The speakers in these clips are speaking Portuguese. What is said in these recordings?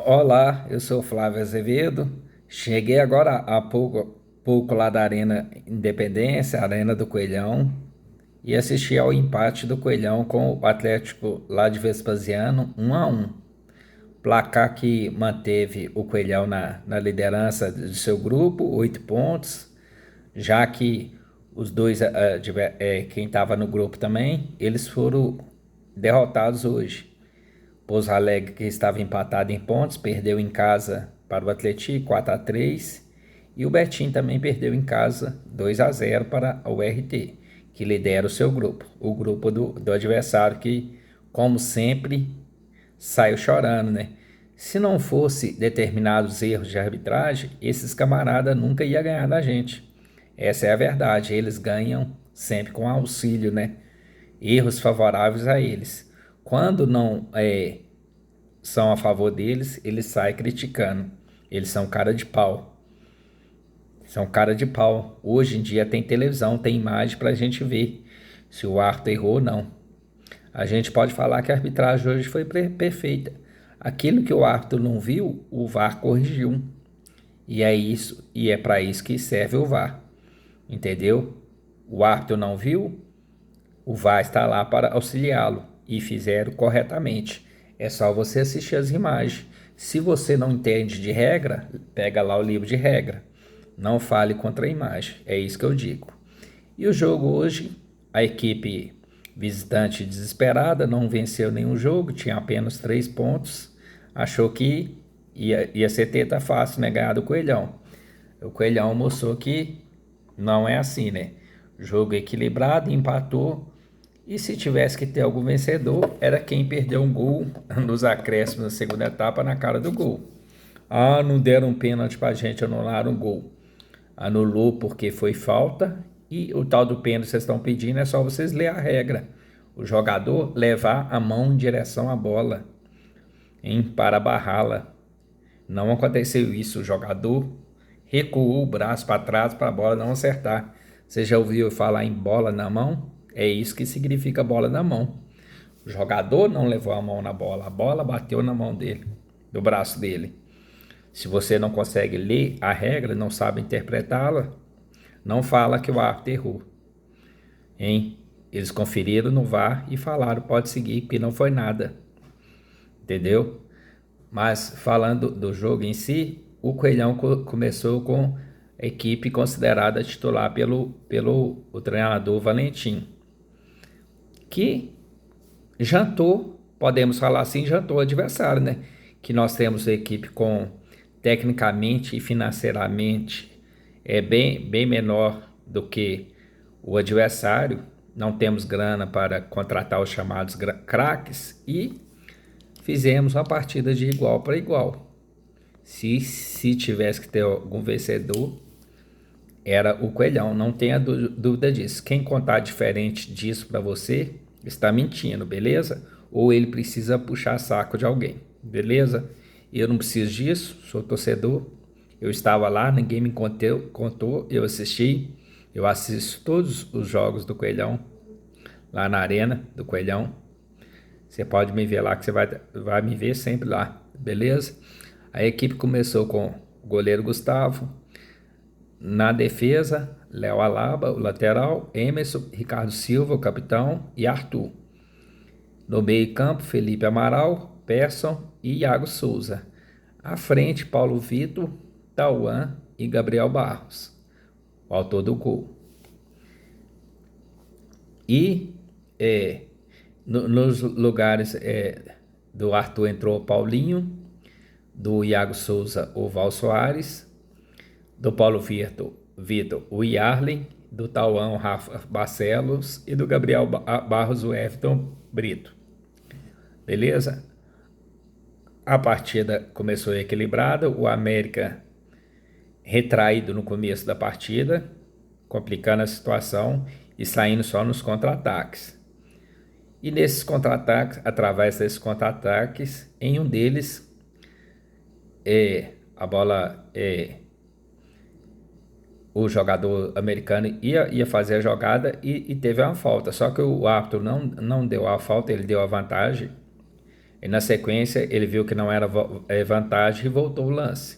Olá, eu sou Flávio Azevedo. Cheguei agora há pouco lá da Arena Independência, Arena do Coelhão, e assisti ao empate do Coelhão com o Atlético lá de Vespasiano, 1-1. Placar que manteve o Coelhão na liderança de seu grupo, 8 pontos, já que os dois, quem estava no grupo também, eles foram derrotados hoje. Pouso Alegre, que estava empatado em pontos, perdeu em casa para o Atlético 4-3. E o Betim também perdeu em casa 2-0 para o RT, que lidera o seu grupo. O grupo do adversário que, como sempre, saiu chorando, né? Se não fosse determinados erros de arbitragem, esses camaradas nunca iam ganhar da gente. Essa é a verdade. Eles ganham sempre com auxílio, né? Erros favoráveis a eles. Quando não são a favor deles, eles saem criticando. Eles são cara de pau. São cara de pau. Hoje em dia tem televisão, tem imagem pra gente ver se o árbitro errou ou não. A gente pode falar que a arbitragem hoje foi perfeita. Aquilo que o árbitro não viu, o VAR corrigiu. E é isso, e é para isso que serve o VAR. Entendeu? O árbitro não viu, o VAR está lá para auxiliá-lo e fizeram corretamente. É só você assistir as imagens. Se você não entende de regra, pega lá o livro de regra. Não fale contra a imagem. É isso que eu digo. E o jogo hoje, a equipe visitante desesperada, não venceu nenhum jogo, tinha apenas 3 pontos. Achou que ia ser teta fácil, né? Ganhar do Coelhão. O Coelhão mostrou que não é assim, né? Jogo equilibrado, empatou. E se tivesse que ter algum vencedor, era quem perdeu um gol nos acréscimos na segunda etapa na cara do gol. Ah, não deram um pênalti pra gente anular um gol. Anulou porque foi falta e o tal do pênalti que vocês estão pedindo é só vocês ler a regra. O jogador levar a mão em direção à bola, para barrá-la. Não aconteceu isso. O jogador recuou o braço para trás para a bola não acertar. Você já ouviu falar em bola na mão? É isso que significa bola na mão. O jogador não levou a mão na bola, a bola bateu na mão dele, do braço dele. Se você não consegue ler a regra, não sabe interpretá-la, não fala que o árbitro errou. Hein? Eles conferiram no VAR e falaram, pode seguir, porque não foi nada. Entendeu? Mas falando do jogo em si, o Coelhão começou com a equipe considerada titular pelo o treinador Valentim, que jantou, podemos falar assim, jantou o adversário, né? Que nós temos a equipe com, tecnicamente e financeiramente, bem menor do que o adversário. Não temos grana para contratar os chamados craques e fizemos uma partida de igual para igual. Se tivesse que ter algum vencedor, era o Coelhão, não tenha dúvida disso. Quem contar diferente disso para você, está mentindo, beleza? Ou ele precisa puxar saco de alguém, beleza? Eu não preciso disso, sou torcedor. Eu estava lá, ninguém me contou, eu assisti. Eu assisto todos os jogos do Coelhão, lá na arena do Coelhão. Você pode me ver lá, que você vai me ver sempre lá, beleza? A equipe começou com o goleiro Gustavo, na defesa, Léo Alaba, o lateral, Emerson, Ricardo Silva, o capitão, e Arthur. No meio-campo, Felipe Amaral, Persson e Iago Souza. À frente, Paulo Vitor, Tauan e Gabriel Barros, o autor do gol. E nos lugares do Arthur entrou o Paulinho, do Iago Souza o Val Soares, do Paulo Vitor o Yarley, do Tauan o Rafa Barcelos e do Gabriel Barros o Everton Brito. Beleza? A partida começou equilibrada, o América retraído no começo da partida, complicando a situação e saindo só nos contra-ataques. E nesses contra-ataques, através desses contra-ataques, em um deles, a bola, o jogador americano ia fazer a jogada e teve uma falta. Só que o árbitro não deu a falta, ele deu a vantagem. E na sequência ele viu que não era vantagem e voltou o lance.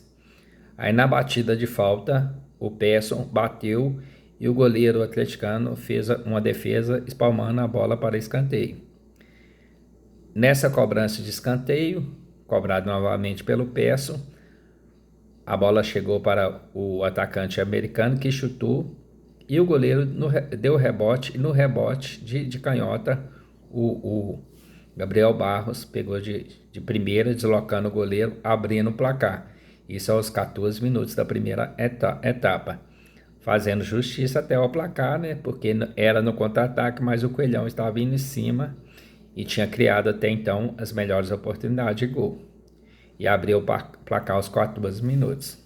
Aí na batida de falta, o Persson bateu e o goleiro atleticano fez uma defesa espalmando a bola para escanteio. Nessa cobrança de escanteio, cobrado novamente pelo Persson, a bola chegou para o atacante americano que chutou e o goleiro deu rebote, e no rebote de canhota o Gabriel Barros pegou de primeira, deslocando o goleiro, abrindo o placar. Isso aos 14 minutos da primeira etapa. Fazendo justiça até ao placar, né? Porque era no contra-ataque, mas o Coelhão estava indo em cima e tinha criado até então as melhores oportunidades de gol. E abriu o placar aos 14 minutos.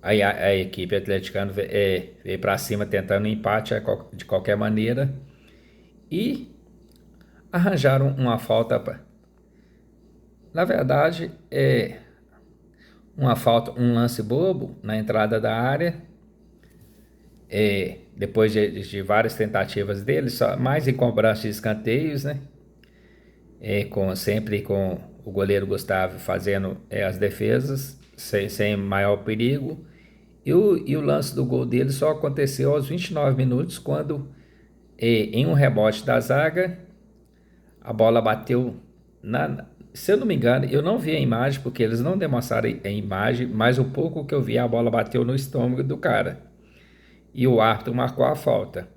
Aí a equipe atleticana veio para cima tentando um empate de qualquer maneira e arranjaram uma falta. Na verdade, uma falta, um lance bobo na entrada da área. Depois de várias tentativas dele, mais em cobrança de escanteios, né? Sempre com o goleiro Gustavo fazendo as defesas, sem maior perigo. E o lance do gol dele só aconteceu aos 29 minutos, quando, em um rebote da zaga, a bola bateu se eu não me engano, eu não vi a imagem, porque eles não demonstraram a imagem, mas o pouco que eu vi, a bola bateu no estômago do cara. E o árbitro marcou a falta.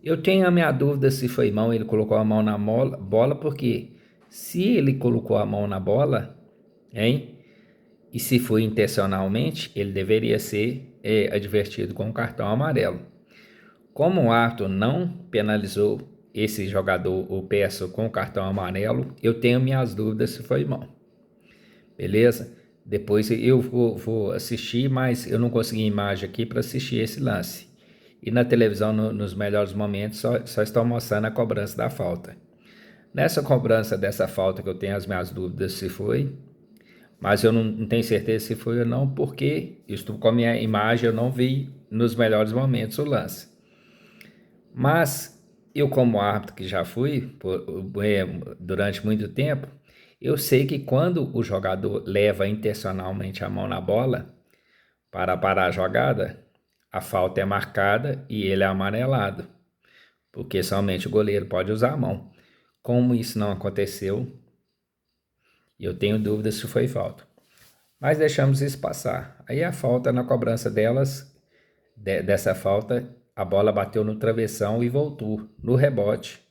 Eu tenho a minha dúvida se foi mão, ele colocou a mão na bola, porque se ele colocou a mão na bola, hein? E se foi intencionalmente, ele deveria ser advertido com um cartão amarelo. Como o árbitro não penalizou esse jogador, o Persson, com o cartão amarelo, eu tenho minhas dúvidas se foi mão. Beleza? Depois eu vou assistir, mas eu não consegui imagem aqui para assistir esse lance. E na televisão, nos melhores momentos, só estão mostrando a cobrança da falta. Nessa cobrança dessa falta que eu tenho as minhas dúvidas se foi, mas eu não tenho certeza se foi ou não, porque eu estou com a minha imagem, eu não vi nos melhores momentos o lance. Mas eu, como árbitro que já fui durante muito tempo, eu sei que quando o jogador leva intencionalmente a mão na bola para parar a jogada, a falta é marcada e ele é amarelado, porque somente o goleiro pode usar a mão. Como isso não aconteceu, eu tenho dúvidas se foi falta. Mas deixamos isso passar. Aí a falta, na cobrança dessa falta, a bola bateu no travessão e voltou. No rebote,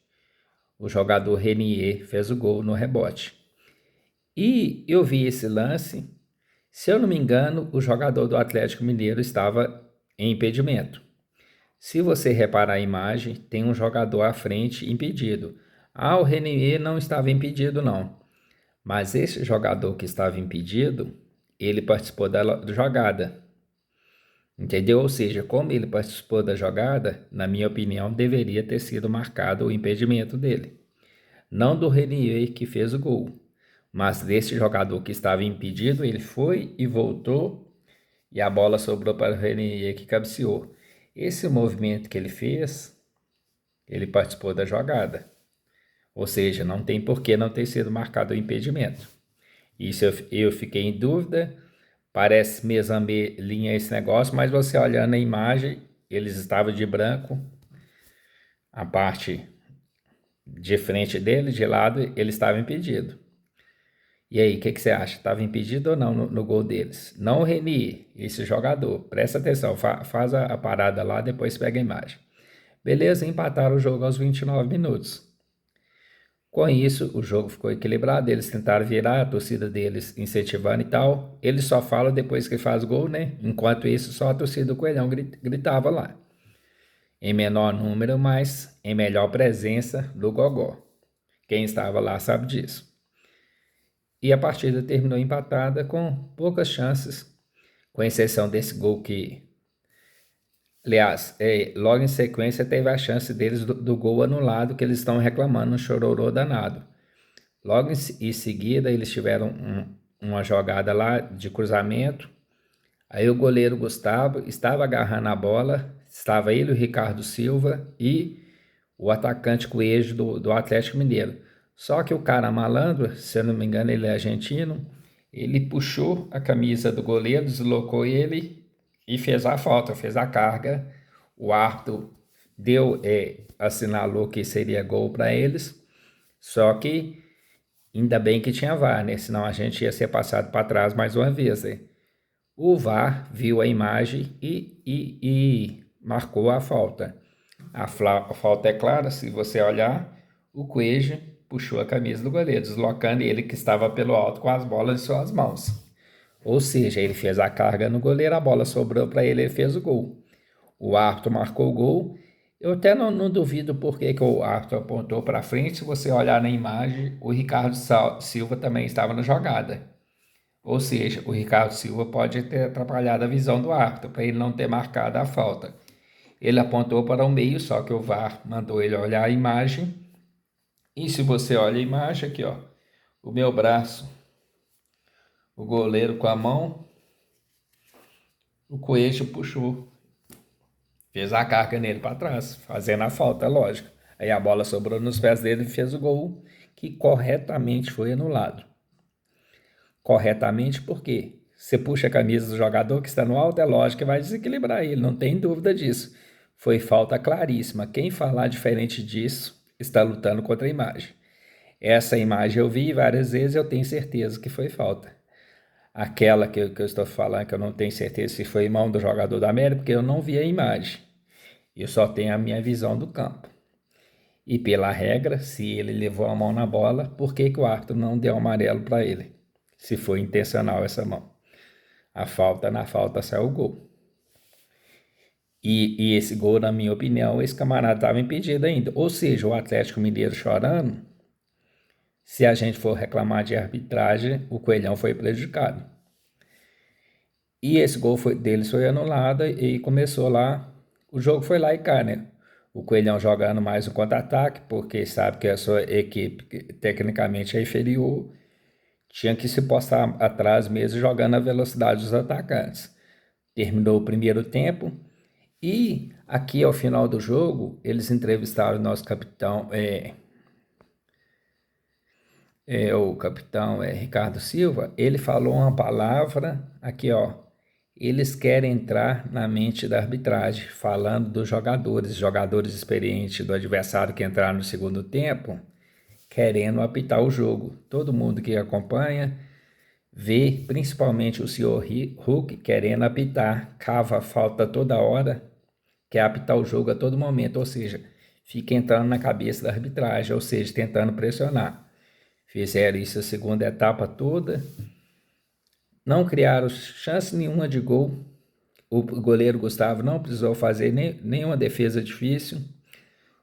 o jogador Renier fez o gol no rebote. E eu vi esse lance, se eu não me engano, o jogador do Atlético Mineiro estava em impedimento. Se você reparar a imagem, tem um jogador à frente impedido. O Renier não estava impedido não. Mas esse jogador que estava impedido, ele participou da jogada. Entendeu? Ou seja, como ele participou da jogada, na minha opinião, deveria ter sido marcado o impedimento dele. Não do Renier que fez o gol, mas desse jogador que estava impedido, ele foi e voltou e a bola sobrou para o Renier que cabeceou. Esse movimento que ele fez, ele participou da jogada. Ou seja, não tem por que não ter sido marcado o impedimento. Isso eu fiquei em dúvida, parece linha esse negócio, mas você olhando a imagem, eles estavam de branco, a parte de frente dele, de lado, ele estava impedido. E aí, o que você acha? Estava impedido ou não no gol deles? Não o Renier, esse jogador. Presta atenção, faz a parada lá, depois pega a imagem. Beleza, empataram o jogo aos 29 minutos. Com isso, o jogo ficou equilibrado, eles tentaram virar, a torcida deles incentivando e tal. Eles só falam depois que faz gol, né? Enquanto isso, só a torcida do Coelhão gritava lá. Em menor número, mas em melhor presença do Gogó. Quem estava lá sabe disso. E a partida terminou empatada com poucas chances, com exceção desse gol que, aliás, logo em sequência teve a chance deles do gol anulado que eles estão reclamando, um chororô danado. Logo em seguida eles tiveram uma jogada lá de cruzamento, aí o goleiro Gustavo estava agarrando a bola, estava ele, o Ricardo Silva e o atacante Coelho do Atlético Mineiro. Só que o cara malandro, se eu não me engano, ele é argentino, ele puxou a camisa do goleiro, deslocou ele e fez a falta, fez a carga. O árbitro assinalou que seria gol para eles, só que ainda bem que tinha VAR, né? Senão a gente ia ser passado para trás mais uma vez, né? O VAR viu a imagem e marcou a falta. A falta é clara, se você olhar, o Cuejo puxou a camisa do goleiro, deslocando ele que estava pelo alto com as bolas em suas mãos. Ou seja, ele fez a carga no goleiro, a bola sobrou para ele, ele fez o gol. O árbitro marcou o gol. Eu até não duvido por que o árbitro apontou para frente. Se você olhar na imagem, o Ricardo Silva também estava na jogada. Ou seja, o Ricardo Silva pode ter atrapalhado a visão do árbitro, para ele não ter marcado a falta. Ele apontou para o meio, só que o VAR mandou ele olhar a imagem. E se você olha a imagem aqui, ó, o meu braço, o goleiro com a mão, o Coelho puxou, fez a carga nele para trás, fazendo a falta, lógico. Aí a bola sobrou nos pés dele e fez o gol, que corretamente foi anulado. Corretamente por quê? Você puxa a camisa do jogador que está no alto, é lógico que vai desequilibrar ele, não tem dúvida disso. Foi falta claríssima. Quem falar diferente disso está lutando contra a imagem. Essa imagem eu vi várias vezes, eu tenho certeza que foi falta. Aquela que eu estou falando, que eu não tenho certeza se foi mão do jogador da América, porque eu não vi a imagem. Eu só tenho a minha visão do campo. E pela regra, se ele levou a mão na bola, por que o árbitro não deu amarelo para ele? Se foi intencional essa mão. Na falta saiu o gol. E esse gol, na minha opinião, esse camarada estava impedido ainda. Ou seja, o Atlético Mineiro chorando, se a gente for reclamar de arbitragem, o Coelhão foi prejudicado. E esse gol deles foi anulado e começou lá, o jogo foi lá e cá, né? O Coelhão jogando mais um contra-ataque, porque sabe que a sua equipe tecnicamente é inferior, tinha que se postar atrás mesmo, jogando a velocidade dos atacantes. Terminou o primeiro tempo e aqui ao final do jogo, eles entrevistaram o nosso capitão, o capitão Ricardo Silva. Ele falou uma palavra aqui, ó. Eles querem entrar na mente da arbitragem, falando dos jogadores experientes do adversário que entraram no segundo tempo, querendo apitar o jogo. Todo mundo que acompanha vê, principalmente o senhor Hulk, querendo apitar, cava a falta toda hora, quer apitar o jogo a todo momento, ou seja, fica entrando na cabeça da arbitragem, ou seja, tentando pressionar. Fizeram isso a segunda etapa toda, não criaram chance nenhuma de gol. O goleiro Gustavo não precisou fazer nenhuma defesa difícil.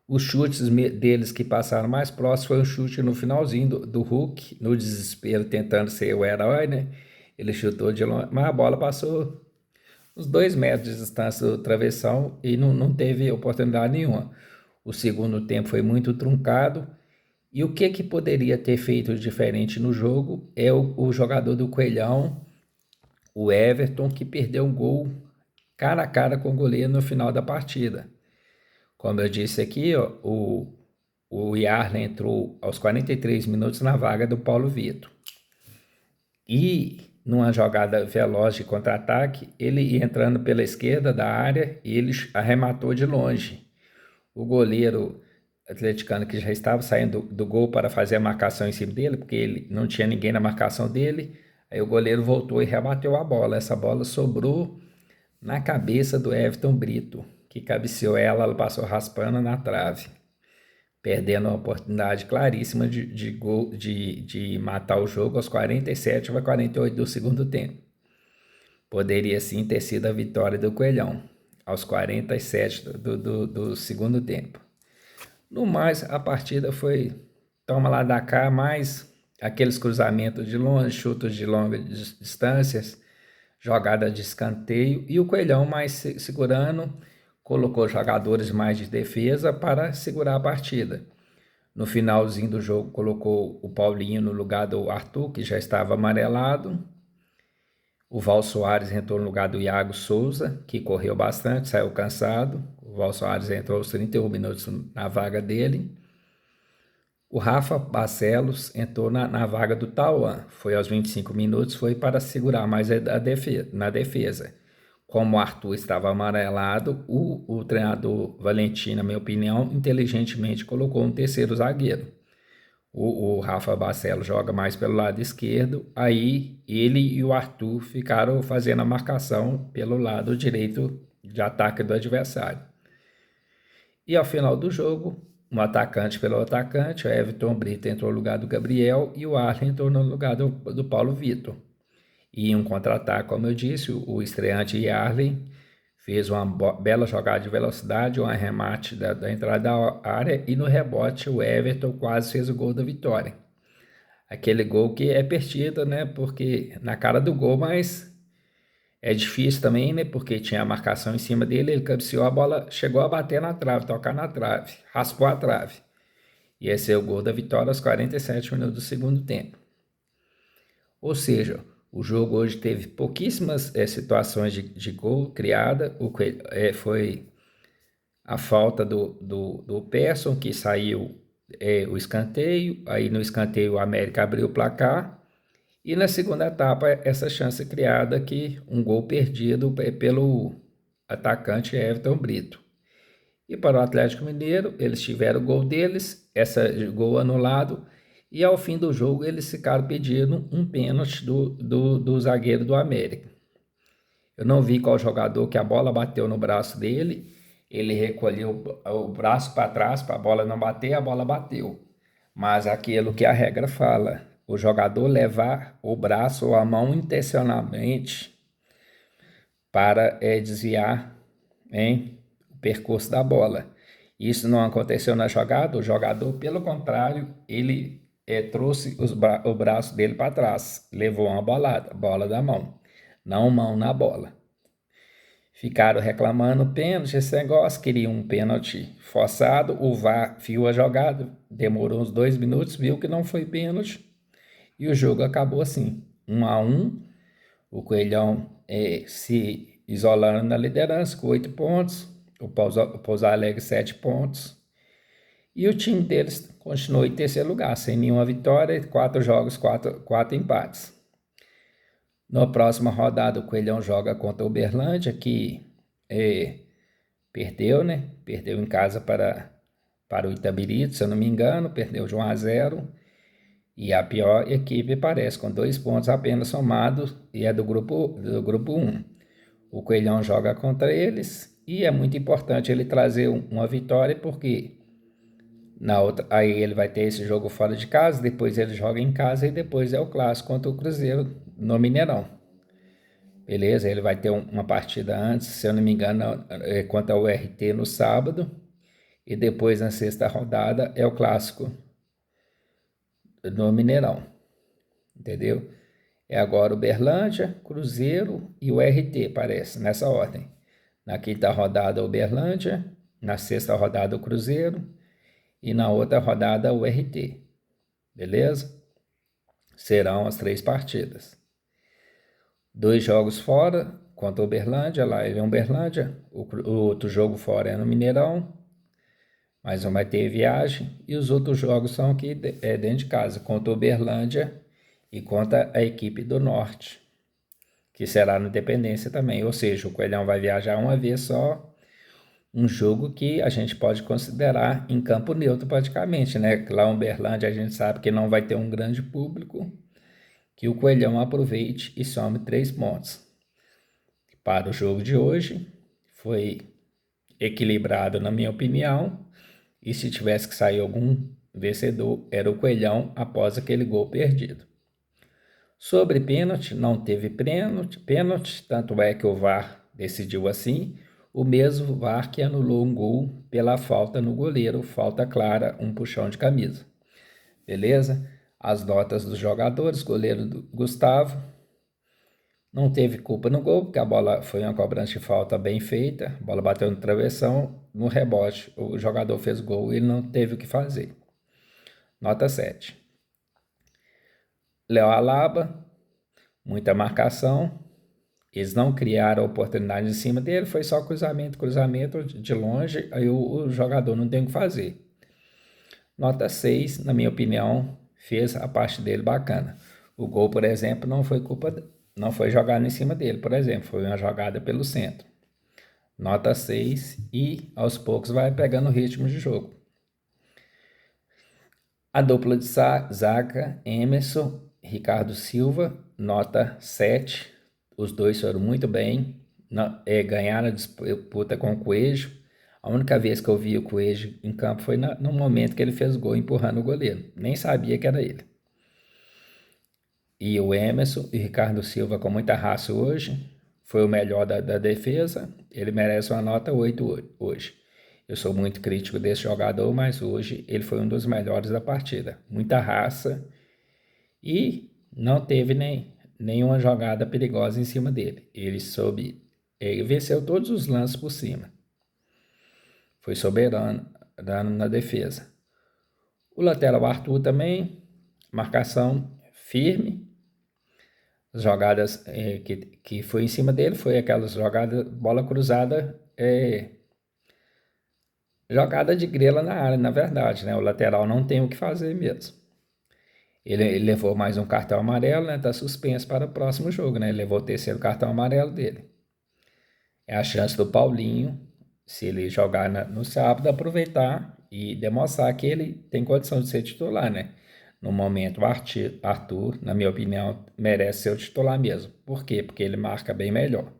Os chutes deles que passaram mais próximo foi um chute no finalzinho do Hulk, no desespero, tentando ser o herói, né? Ele chutou de longe, mas a bola passou uns 2 metros de distância do travessão e não teve oportunidade nenhuma. O segundo tempo foi muito truncado. E o que poderia ter feito diferente no jogo é o jogador do Coelhão, o Everton, que perdeu um gol cara a cara com o goleiro no final da partida. Como eu disse aqui, ó, o Yarley entrou aos 43 minutos na vaga do Paulo Vitor. E numa jogada veloz de contra-ataque, ele ia entrando pela esquerda da área e ele arrematou de longe. O goleiro atleticano, que já estava saindo do gol para fazer a marcação em cima dele, porque ele não tinha ninguém na marcação dele, aí o goleiro voltou e rebateu a bola. Essa bola sobrou na cabeça do Everton Brito, que cabeceou ela passou raspando na trave, perdendo uma oportunidade claríssima de matar o jogo aos 47 ou 48 do segundo tempo. Poderia sim ter sido a vitória do Coelhão, aos 47 do segundo tempo. No mais, a partida foi toma lá da cá, mais aqueles cruzamentos de longe, chutos de longas distâncias, jogada de escanteio, e o Coelhão mais segurando, colocou jogadores mais de defesa para segurar a partida. No finalzinho do jogo colocou o Paulinho no lugar do Arthur, que já estava amarelado. O Val Soares entrou no lugar do Iago Souza, que correu bastante, saiu cansado. O Val Soares entrou aos 31 minutos na vaga dele. O Rafa Barcelos entrou na vaga do Tauan. Foi aos 25 minutos, foi para segurar mais na defesa. Como o Arthur estava amarelado, o treinador Valentim, na minha opinião, inteligentemente colocou um terceiro zagueiro. O Rafa Barcelos joga mais pelo lado esquerdo, aí ele e o Arthur ficaram fazendo a marcação pelo lado direito de ataque do adversário. E ao final do jogo, um atacante pelo atacante, o Everton Brito entrou no lugar do Gabriel e o Arlen entrou no lugar do Paulo Vitor. E em um contra-ataque, como eu disse, o estreante Arlen fez uma bela jogada de velocidade, um arremate da entrada da área e no rebote o Everton quase fez o gol da vitória. Aquele gol que é perdido, né? Porque na cara do gol, mas é difícil também, né? Porque tinha a marcação em cima dele, ele cabeceou a bola, chegou a bater na trave, tocar na trave, raspou a trave. E esse é o gol da vitória aos 47 minutos do segundo tempo. Ou seja, o jogo hoje teve pouquíssimas situações de gol criada. Foi a falta do Persson, que saiu o escanteio. Aí no escanteio o América abriu o placar. E na segunda etapa, essa chance criada que um gol perdido pelo atacante Everton Brito. E para o Atlético Mineiro, eles tiveram o gol deles, esse gol anulado, e ao fim do jogo eles ficaram pedindo um pênalti do zagueiro do América. Eu não vi qual jogador que a bola bateu no braço dele, ele recolheu o braço para trás para a bola não bater, a bola bateu. Mas aquilo que a regra fala, o jogador levar o braço ou a mão intencionalmente para desviar o percurso da bola. Isso não aconteceu na jogada, o jogador, pelo contrário, ele trouxe o braço dele para trás, levou uma bola da mão, não mão na bola. Ficaram reclamando pênalti, esse negócio, queriam um pênalti forçado, o VAR viu a jogada, demorou uns 2 minutos, viu que não foi pênalti, e o jogo acabou assim, 1-1, o Coelhão se isolando na liderança com 8 pontos, o Pouso Alegre 7 pontos, e o time deles continuou em terceiro lugar, sem nenhuma vitória, 4 jogos, 4 empates. Na próxima rodada, o Coelhão joga contra o Uberlândia, que perdeu, né? Perdeu em casa para o Itabirito, se eu não me engano, perdeu de 1-0. E a pior equipe parece, com 2 pontos apenas somados, e é do grupo 1. O Coelhão joga contra eles, e é muito importante ele trazer uma vitória, porque na outra, aí ele vai ter esse jogo fora de casa, depois ele joga em casa, e depois é o clássico contra o Cruzeiro no Mineirão. Beleza? Ele vai ter uma partida antes, se eu não me engano, contra o RT no sábado, e depois na sexta rodada é o clássico no Mineirão, entendeu? É agora o Uberlândia, Cruzeiro e o RT, parece, nessa ordem. Na quinta rodada o Uberlândia, na sexta rodada o Cruzeiro e na outra rodada o RT, beleza? Serão as 3 partidas. 2 jogos fora, contra o Uberlândia, lá ele é Uberlândia, o outro jogo fora é no Mineirão, mas não vai ter viagem, e os outros jogos são aqui dentro de casa, contra o Uberlândia e contra a equipe do Norte, que será no Independência também, ou seja, o Coelhão vai viajar uma vez só, um jogo que a gente pode considerar em campo neutro praticamente, né? Lá em Uberlândia a gente sabe que não vai ter um grande público, que o Coelhão aproveite e some 3 pontos. Para o jogo de hoje, foi equilibrado na minha opinião, e se tivesse que sair algum vencedor, era o Coelhão após aquele gol perdido. Sobre pênalti, não teve pênalti, tanto é que o VAR decidiu assim, o mesmo VAR que anulou um gol pela falta no goleiro, falta clara, um puxão de camisa. Beleza? As notas dos jogadores, goleiro do Gustavo, não teve culpa no gol, porque a bola foi uma cobrança de falta bem feita, a bola bateu no travessão, no rebote, o jogador fez gol e ele não teve o que fazer. Nota 7. Léo Alaba, muita marcação, eles não criaram oportunidade em cima dele, foi só cruzamento de longe, aí o jogador não tem o que fazer. Nota 6, na minha opinião, fez a parte dele bacana. O gol, por exemplo, não foi jogado em cima dele, por exemplo, foi uma jogada pelo centro. Nota 6 e aos poucos vai pegando o ritmo de jogo. A dupla de zaga, Emerson, Ricardo Silva, nota 7. Os dois foram muito bem, ganharam a disputa com o Coelho. A única vez que eu vi o Coelho em campo foi no momento que ele fez gol empurrando o goleiro. Nem sabia que era ele. E o Emerson e o Ricardo Silva com muita raça hoje. Foi o melhor da defesa. Ele merece uma nota 8 hoje. Eu sou muito crítico desse jogador, mas hoje ele foi um dos melhores da partida. Muita raça e não teve nenhuma jogada perigosa em cima dele. Ele venceu todos os lances por cima. Foi soberano na defesa. O lateral Arthur também, marcação firme. As jogadas que foi em cima dele foi aquelas jogadas, bola cruzada, jogada de grela na área, na verdade, né? O lateral não tem o que fazer mesmo. Ele levou mais um cartão amarelo, né? Tá suspenso para o próximo jogo, né? Ele levou o terceiro cartão amarelo dele. É a chance do Paulinho, se ele jogar no sábado, aproveitar e demonstrar que ele tem condição de ser titular, né? No momento, o Arthur, na minha opinião, merece ser o titular mesmo. Por quê? Porque ele marca bem melhor.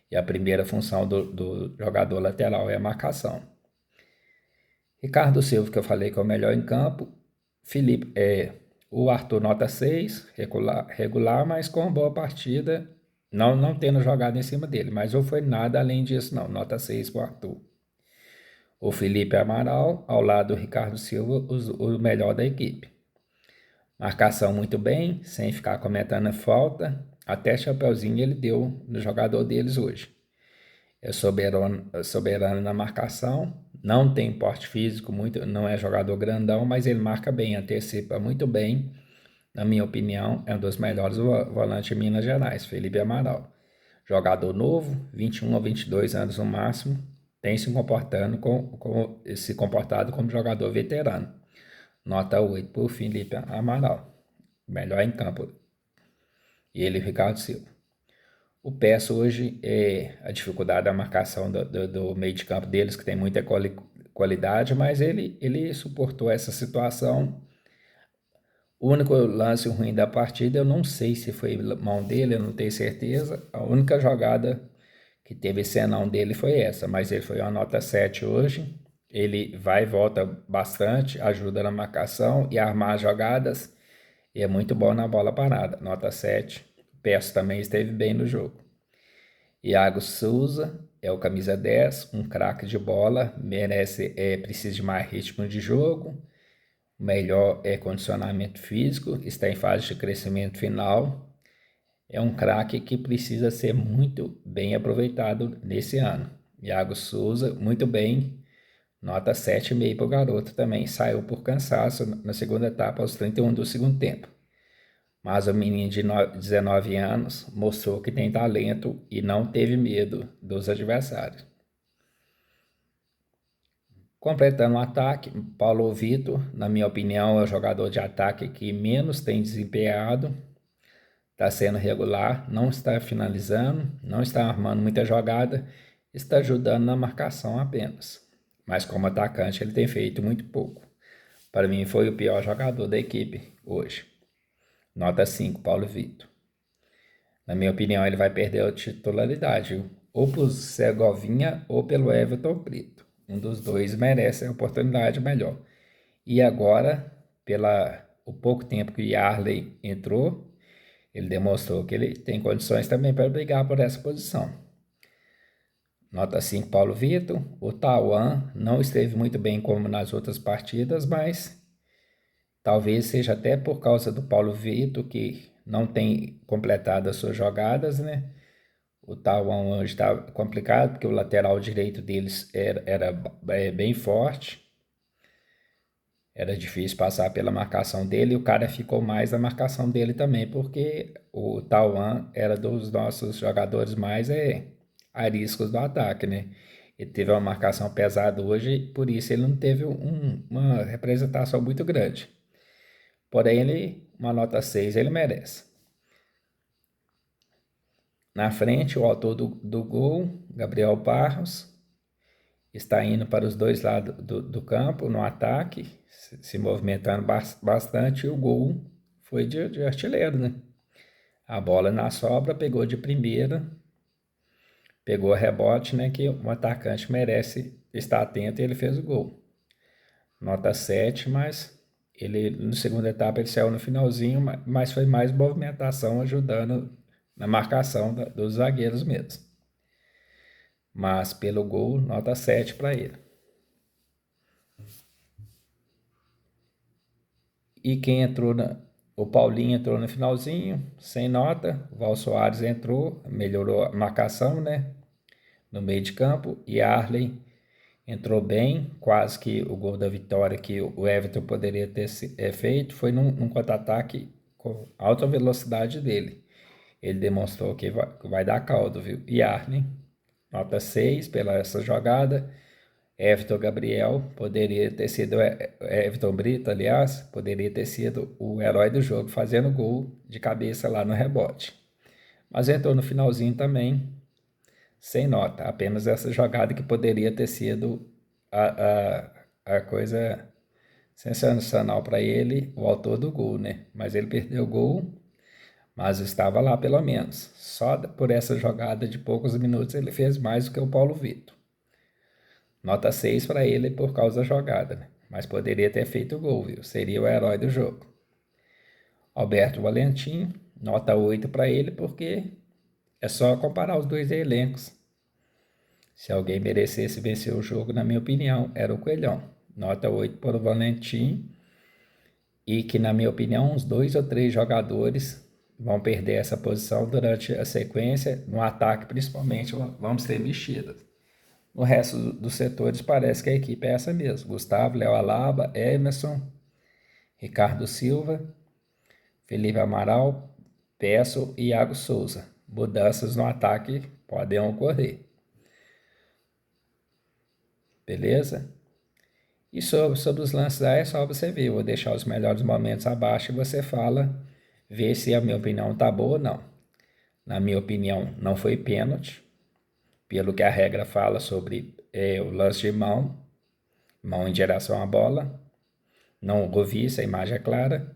E a primeira função do jogador lateral é a marcação. Ricardo Silva, que eu falei que é o melhor em campo. O Arthur nota 6, regular, mas com uma boa partida, não tendo jogado em cima dele, mas não foi nada além disso não, nota 6 para o Arthur. O Felipe Amaral, ao lado do Ricardo Silva, o melhor da equipe. Marcação muito bem, sem ficar cometendo falta, até chapeuzinho ele deu no jogador deles hoje. É soberano na marcação, não tem porte físico, não é jogador grandão, mas ele marca bem, antecipa muito bem. Na minha opinião, é um dos melhores volantes de Minas Gerais, Felipe Amaral. Jogador novo, 21 a 22 anos no máximo, tem se comportado como jogador veterano. Nota 8 para o Felipe Amaral, melhor em campo. E ele, Ricardo Silva. O PES hoje é a dificuldade da marcação do meio de campo deles, que tem muita qualidade, mas ele suportou essa situação. O único lance ruim da partida, eu não sei se foi mão dele, eu não tenho certeza. A única jogada que teve senão dele foi essa, mas ele foi uma nota 7 hoje. Ele vai e volta bastante, ajuda na marcação e armar as jogadas. E é muito bom na bola parada, nota 7. O Peço também esteve bem no jogo. Iago Souza é o camisa 10, um craque de bola, precisa de mais ritmo de jogo, melhor condicionamento físico, está em fase de crescimento final. É um craque que precisa ser muito bem aproveitado nesse ano. Iago Souza, muito bem, nota 7,5 para o garoto também, saiu por cansaço na segunda etapa aos 31 do segundo tempo. Mas o menino de 19 anos mostrou que tem talento e não teve medo dos adversários. Completando o ataque, Paulo Vitor, na minha opinião, é o jogador de ataque que menos tem desempenhado. Está sendo regular, não está finalizando, não está armando muita jogada, está ajudando na marcação apenas. Mas como atacante ele tem feito muito pouco. Para mim foi o pior jogador da equipe hoje. Nota 5, Paulo Vitor. Na minha opinião, ele vai perder a titularidade, viu? Ou por Segovinha ou pelo Everton Brito. Um dos dois merece a oportunidade melhor. E agora, o pouco tempo que o Yarley entrou, ele demonstrou que ele tem condições também para brigar por essa posição. Nota 5, Paulo Vitor. O Tauan não esteve muito bem como nas outras partidas, mas talvez seja até por causa do Paulo Vitor, que não tem completado as suas jogadas, né? O Tauan hoje está complicado, porque o lateral direito deles era bem forte. Era difícil passar pela marcação dele e o cara ficou mais na marcação dele também, porque o Tauan era dos nossos jogadores mais ariscos do ataque, né? Ele teve uma marcação pesada hoje, por isso ele não teve uma representação muito grande. Porém, uma nota 6 ele merece. Na frente, o autor do gol, Gabriel Barros, está indo para os dois lados do campo, no ataque, se movimentando bastante, e o gol foi de artilheiro, né? A bola na sobra, pegou de primeira, pegou rebote, né? Que um atacante merece estar atento e ele fez o gol. Nota 7, mas ele, na segunda etapa, ele saiu no finalzinho, mas foi mais movimentação ajudando na marcação dos zagueiros mesmo. Mas pelo gol, nota 7 para ele. E quem entrou o Paulinho entrou no finalzinho, sem nota. O Val Soares entrou, melhorou a marcação, né? No meio de campo. E Arley entrou bem, quase que o gol da vitória que o Everton poderia ter feito foi num contra-ataque com alta velocidade dele. Ele demonstrou que vai dar caldo, viu? E Arley, nota 6 pela essa jogada. Everton Gabriel poderia ter sido, Everton Brito, aliás, poderia ter sido o herói do jogo, fazendo gol de cabeça lá no rebote. Mas entrou no finalzinho também, sem nota, apenas essa jogada que poderia ter sido a coisa sensacional para ele, o autor do gol, né? Mas ele perdeu o gol, mas estava lá pelo menos. Só por essa jogada de poucos minutos ele fez mais do que o Paulo Vitor. Nota 6 para ele por causa da jogada, né? Mas poderia ter feito o gol, viu? Seria o herói do jogo. Alberto Valentim, nota 8 para ele, porque é só comparar os dois elencos. Se alguém merecesse vencer o jogo, na minha opinião, era o Coelhão. Nota 8 para o Valentim. E que, na minha opinião, uns 2 ou 3 jogadores vão perder essa posição durante a sequência. No ataque, principalmente, vamos ser mexidas. No resto dos setores parece que a equipe é essa mesmo. Gustavo, Léo Alaba, Emerson, Ricardo Silva, Felipe Amaral, Peço e Iago Souza. Mudanças no ataque podem ocorrer. Beleza? E sobre os lances aí é só você ver. Eu vou deixar os melhores momentos abaixo e você fala, vê se a minha opinião tá boa ou não. Na minha opinião, não foi pênalti, pelo que a regra fala sobre o lance de mão em direção à bola. Não ouvi, essa imagem é clara.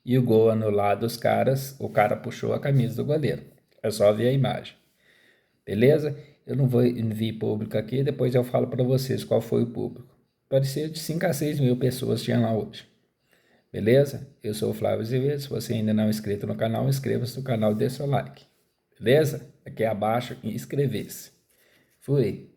E o gol anulado dos caras, o cara puxou a camisa do goleiro. É só ver a imagem. Beleza? Eu não vou enviar público aqui, depois eu falo para vocês qual foi o público. Parecia de 5 a 6 mil pessoas tinham lá hoje. Beleza? Eu sou o Flávio Azevedo. Se você ainda não é inscrito no canal, inscreva-se no canal e dê seu like. Beleza? Aqui abaixo, inscrever-se. Fui.